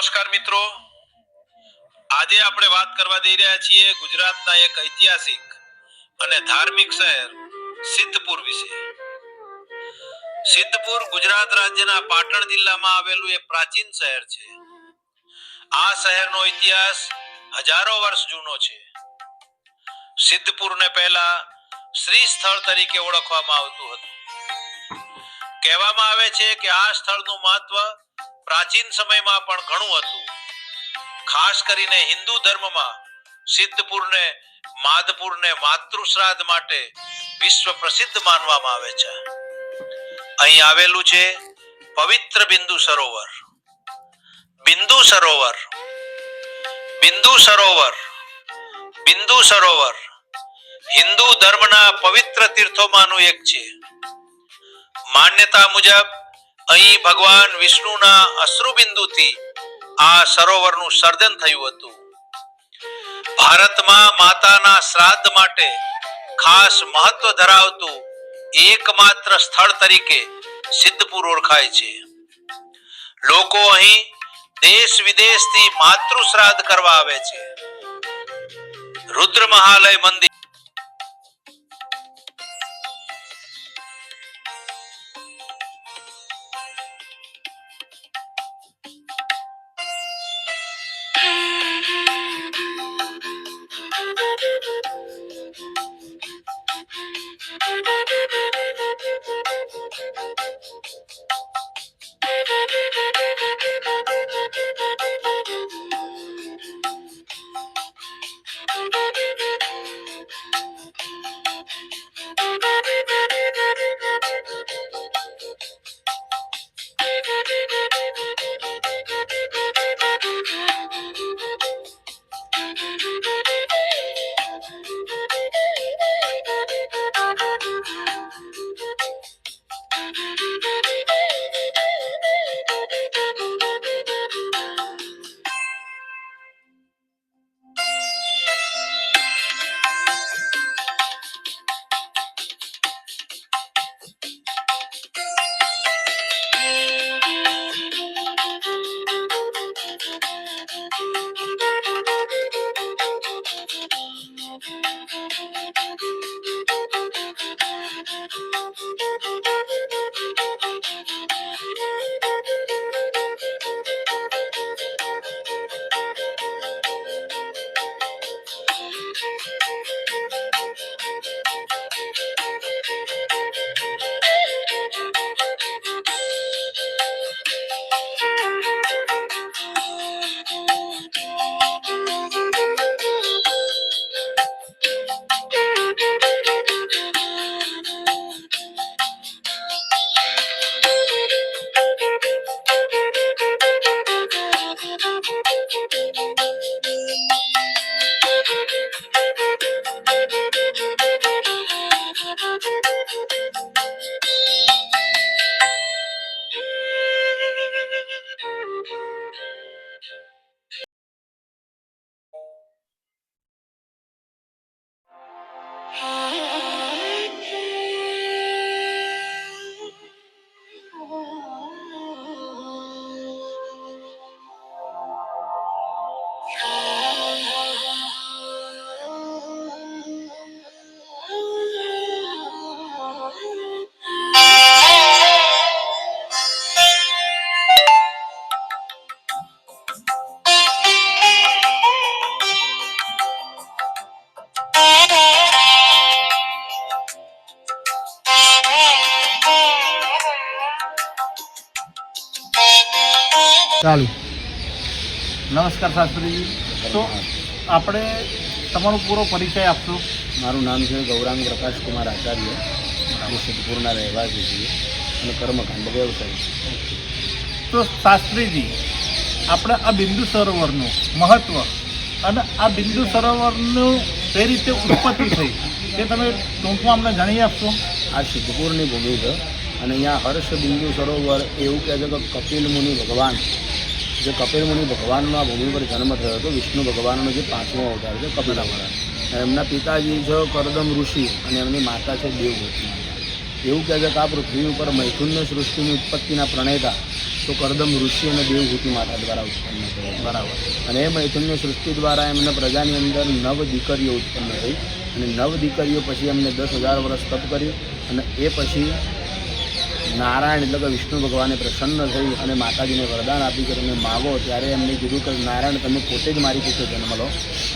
નમસ્કાર મિત્રો, આજે આપણે વાત કરવા જઈ રહ્યા છીએ ગુજરાતના એક ઐતિહાસિક અને ધાર્મિક શહેર સિદ્ધપુર વિશે। સિદ્ધપુર ગુજરાત રાજ્યના પાટણ જિલ્લામાં આવેલું એક પ્રાચીન શહેર છે। આ શહેરનો ઇતિહાસ હજારો વર્ષ જૂનો છે। સિદ્ધપુરને પહેલા શ્રી સ્થળ તરીકે ઓળખવામાં આવતું હતું। કહેવામાં આવે છે કે આ સ્થળનું મહત્વ પ્રાચીન સમયમાં પણ ઘણું હતું। ખાસ કરીને હિન્દુ ધર્મમાં સિદ્ધપુરને માધપુરને માતૃશ્રાદ્ધ માટે વિશ્વ પ્રસિદ્ધ માનવામાં આવે છે। અહીં આવેલું છે પવિત્ર બિંદુ સરોવર। બિંદુ સરોવર બિંદુ સરોવર બિંદુ સરોવર હિન્દુ ધર્મના પવિત્ર તીર્થોમાંનું એક છે। માન્યતા મુજબ અહીં ભગવાન વિષ્ણુના અશ્રુબિંદુથી આ સરોવરનું સર્જન થયું હતું। ભારતમાં માતાના શ્રાદ્ધ માટે ખાસ મહત્વ ધરાવતું એકમાત્ર સ્થળ તરીકે સિદ્ધપુર ઓળખાય છે। લોકો અહીં દેશ વિદેશથી માતૃ શ્રાદ્ધ કરવા આવે છે। રુદ્ર મહાલય મંદિર ચાલુ। નમસ્કાર શાસ્ત્રીજી, તો આપણે તમારો પૂરો પરિચય આપશો? મારું નામ છે ગૌરાંગ પ્રકાશ કુમાર આચાર્ય। અમે સિદ્ધપુરના રહેવાસી છીએ અને કર્મકાંડ વ્યવસાય। તો શાસ્ત્રીજી, આપણે આ બિંદુ સરોવરનું મહત્ત્વ અને આ બિંદુ સરોવરનું કઈ રીતે ઉત્પત્તિ થઈ તે તમે ટૂંકમાં અમને જણાવી આપશો? આ સિદ્ધપુરની ભૂમિ છે અને અહીંયા હર્ષ બિંદુ સરોવર એવું કહે છે કે કપિલ મુનિ ભગવાન, જે કપિલ મુનિ ભગવાનનો આ ભૂમિ પર જન્મ થયો હતો। વિષ્ણુ ભગવાનનો જે 5મો અવતાર છે કપિલાવતાર। એમના પિતાજી છે કરદમ ઋષિ અને એમની માતા છે દેવવતી। એવું કહે છે કે આ પૃથ્વી ઉપર મૈથુન્ય સૃષ્ટિની ઉત્પત્તિના પ્રણેતા તો કરદમ ઋષિ અને દેવહૂતિ માતા દ્વારા ઉત્પન્ન થયા. બરાબર. અને એ મૈથુન્ય સૃષ્ટિ દ્વારા એમના પ્રજાની અંદર 9 દીકરીઓ ઉત્પન્ન થઈ અને 9 દીકરીઓ પછી એમને 10,000 વર્ષ તપ કર્યું અને એ પછી નારાયણ એટલે કે વિષ્ણુ ભગવાને પ્રસન્ન થઈ અને માતાજીને વરદાન આપી કે તમે માગો. ત્યારે એમને કીધું કે નારાયણ તમે પોતે જ મારી કુખે જન્મ લો.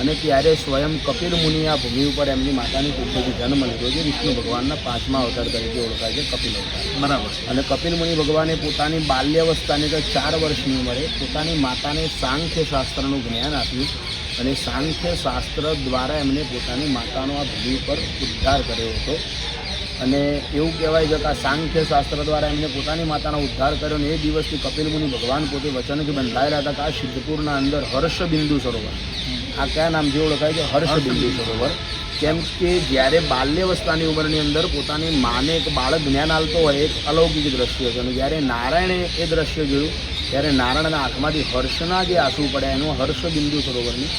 અને ત્યારે સ્વયં કપિલ મુનિ આ ભૂમિ ઉપર એમની માતાની કુખેથી જન્મ લીધો જે વિષ્ણુ ભગવાનના 5મા અવતાર તરીકે ઓળખાય છે, કપિલ અવતાર. બરાબર. અને કપિલ મુનિ ભગવાને પોતાની બાલ્યાવસ્થાની કે 4 વર્ષની ઉંમરે પોતાની માતાને સાંખ્ય શાસ્ત્રનું જ્ઞાન આપ્યું અને સાંખ્ય શાસ્ત્ર દ્વારા એમને પોતાની માતાનો આ ભૂમિ પર ઉદ્ધાર કર્યો હતો. અને એવું કહેવાય છે કે આ સાંખ્ય શાસ્ત્ર દ્વારા એમને પોતાની માતાનો ઉદ્ધાર કર્યો. અને એ દિવસથી કપિલ મુનિ ભગવાન પોતે વચનથી બંધાયેલા હતા કે આ સિદ્ધપુરના અંદર હર્ષબિંદુ સરોવર, આ કયા નામથી ઓળખાય છે? હર્ષબિંદુ સરોવર. કેમ કે જ્યારે બાલ્યાવસ્થાની ઉંમરની અંદર પોતાની માને એક બાળક જ્ઞાન આપતો હોય એક અલૌકિક દ્રશ્ય છે. અને જ્યારે નારાયણે એ દ્રશ્ય જોયું ત્યારે નારાયણના આંખમાંથી હર્ષના જે આંસુ પડ્યા એનું હર્ષબિંદુ સરોવરની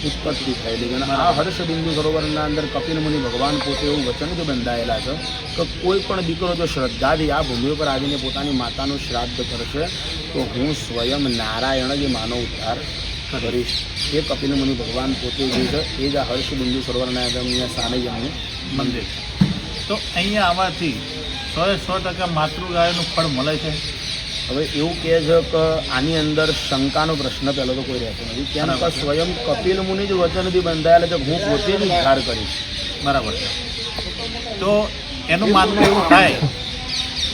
ઉત્પત્તિ થયેલી. અને આ હર્ષબિંદુ સરોવરના અંદર કપિલ મુનિ ભગવાન પોતે એવું વચનથી બંધાયેલા છે કે કોઈ પણ દીકરો જો શ્રદ્ધાથી આ ભૂમિ ઉપર આવીને પોતાની માતાનું શ્રાદ્ધ કરશે તો હું સ્વયં નારાયણ જ માનો ઉદ્ધાર કરીશ. એ કપિલ મુનિ ભગવાન પોતે જે છે એ જ આ હર્ષબિંદુ સરોવરના અહીંયા સામે જ એમનું મંદિર છે. તો અહીંયા આવવાથી 100% માતૃગાયનું ફળ મળે છે. હવે એવું કહે છે કે આની અંદર શંકાનો પ્રશ્ન પહેલો તો કોઈ રહેતો નથી. કેમ કે સ્વયં કપિલ મુનિ જ વચનથી બંધાયેલા છે હું પોતે જ ઉદ્ધાર કરીશ. બરાબર છે. તો એનું માનવું એવું થાય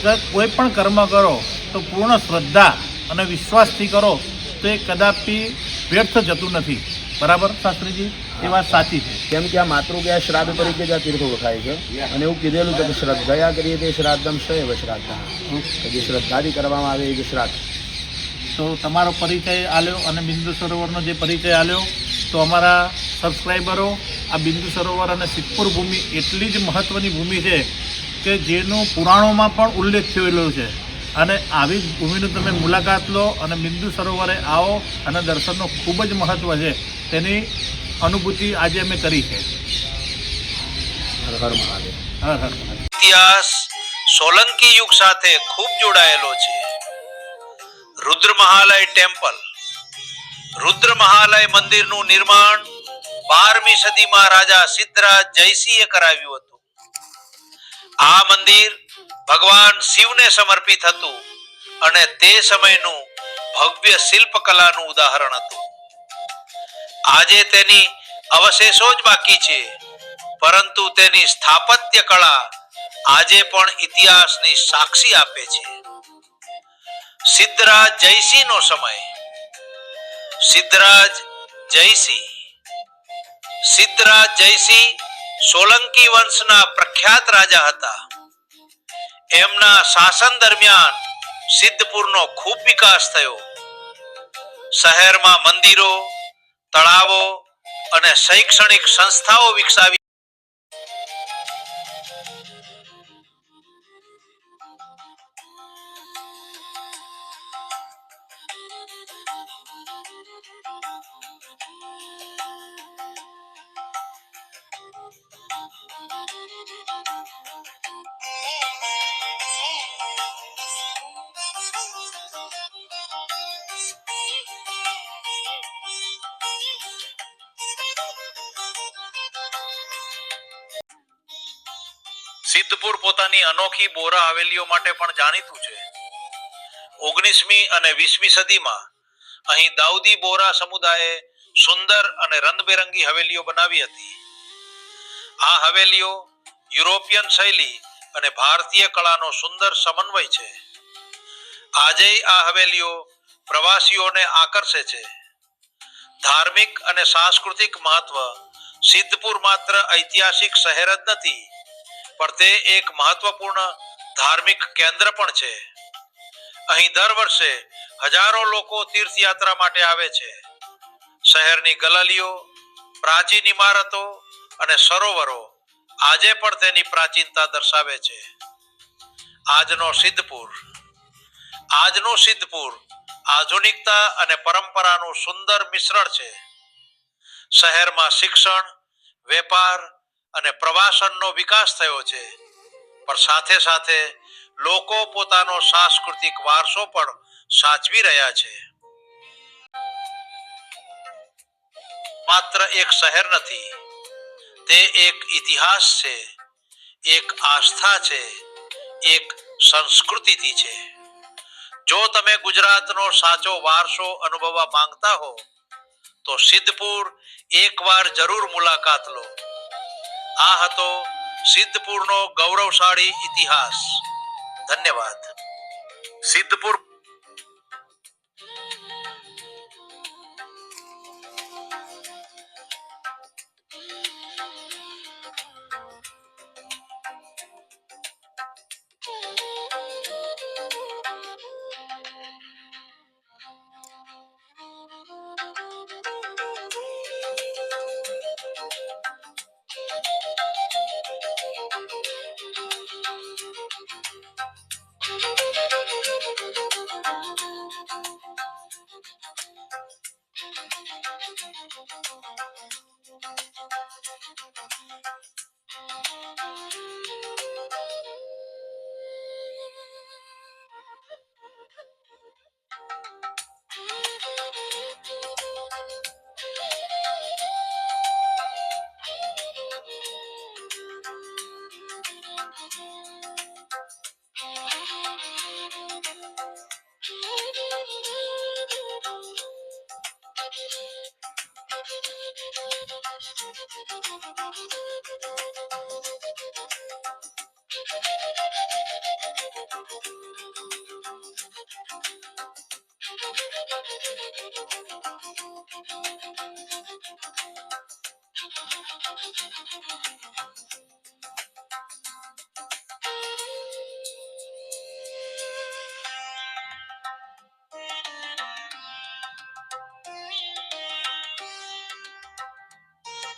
કે કોઈ પણ કર્મ કરો તો પૂર્ણ શ્રદ્ધા અને વિશ્વાસથી કરો તો એ કદાપી વ્યર્થ જતું નથી. બરાબર શાસ્ત્રીજી? એ વાત સાચી છે. કેમ કે આ માતૃગયા શ્રાદ્ધ તરીકે જ આ તીર્થ ઓળખાય છે. અને એવું કીધેલું છે કે શ્રદ્ધયા કરીએ તે શ્રાદ્ધમ સૈવ શ્રાદ્ધ, કે જે શ્રદ્ધાથી કરવામાં આવે એ જ શ્રાદ્ધ. તો તમારો પરિચય આલ્યો અને બિંદુ સરોવરનો જે પરિચય આલ્યો તો અમારા સબસ્ક્રાઈબરો આ બિંદુ સરોવર અને સિદ્ધપુર ભૂમિ એટલી જ મહત્ત્વની ભૂમિ છે કે જેનું પુરાણોમાં પણ ઉલ્લેખ થયેલો છે. અને આવી ભૂમિનું તમે મુલાકાત લો અને બિંદુ સરોવરે આવો અને દર્શનનો ખૂબ જ મહત્ત્વ છે. તેની અનુભૂતિ આજે અમે કરી છે. હર હર મહાદેવ. હર હર મહાદેવ. ઇતિહાસ સોલંકી યુગ સાથે ખૂબ જોડાયેલો છે. રુદ્ર મહાલય ટેમ્પલ, રુદ્ર મહાલય મંદિરનું નિર્માણ 12મી સદીમાં રાજા સિદ્ધરાજ જયસિંહે કરાવ્યું હતું. આ મંદિર ભગવાન શિવને સમર્પિત હતું અને તે સમયનું ભવ્ય શિલ્પકલાનું ઉદાહરણ હતું. આજે તેની અવશેષો જ બાકી છે, પરંતુ તેની સ્થાપત્ય કળા આજે પણ ઇતિહાસની સાક્ષી આપે છે. સિદ્ધરાજ જયસિંહનો સમય. સિદ્ધરાજ જયસિંહ. સિદ્ધરાજ જયસિંહ સોલંકી વંશના પ્રખ્યાત રાજા હતા. એમના શાસન દરમિયાન સિદ્ધપુરનો ખૂબ વિકાસ થયો. શહેરમાં મંદિરો, તળાવો અને શૈક્ષણિક સંસ્થાઓ વિકસાવી. સિદ્ધપુર પોતાની અનોખી બોરા હવેલીઓ માટે પણ જાણીતું છે. 19મી અને 20મી સદીમાં અહીં દાઉદી બોરા સમુદાયે સુંદર અને રંગબેરંગી હવેલીઓ બનાવી હતી. આ હવેલીઓ યુરોપિયન શૈલી અને ભારતીય કળાનો સુંદર સમન્વય છે. આજે આ હવેલીઓ પ્રવાસીઓને આકર્ષે છે. ધાર્મિક અને સાંસ્કૃતિક મહત્વ. સિદ્ધપુર માત્ર ઐતિહાસિક શહેર જ નથી, પણ તે એક મહત્વપૂર્ણ ધાર્મિક કેન્દ્ર પણ છે. અહીં દર વર્ષે હજારો લોકો તીર્થયાત્રા માટે આવે છે. શહેરની ગલીઓ, પ્રાચીન ઇમારતો અને સરોવરો આજે પણ તેની પ્રાચીનતા દર્શાવે છે. આજનું સિદ્ધપુર આધુનિકતા અને પરંપરાનું સુંદર મિશ્રણ છે. શહેરમાં શિક્ષણ, વેપાર અને પ્રવાસનનો વિકાસ થયો છે, પણ સાથે સાથે લોકો પોતાનો સાંસ્કૃતિક વારસો પણ સાચવી રહ્યા છે. માત્ર એક શહેર નથી, તે એક ઇતિહાસ છે, એક આસ્થા છે, એક સંસ્કૃતિ છે. જો તમે ગુજરાતનો સાચો વારસો અનુભવવા માંગતા હો તો સિદ્ધપુર એકવાર જરૂર મુલાકાત લો. આ હતો સિદ્ધપુરનો ગૌરવશાળી ઇતિહાસ. ધન્યવાદ. સિદ્ધપુર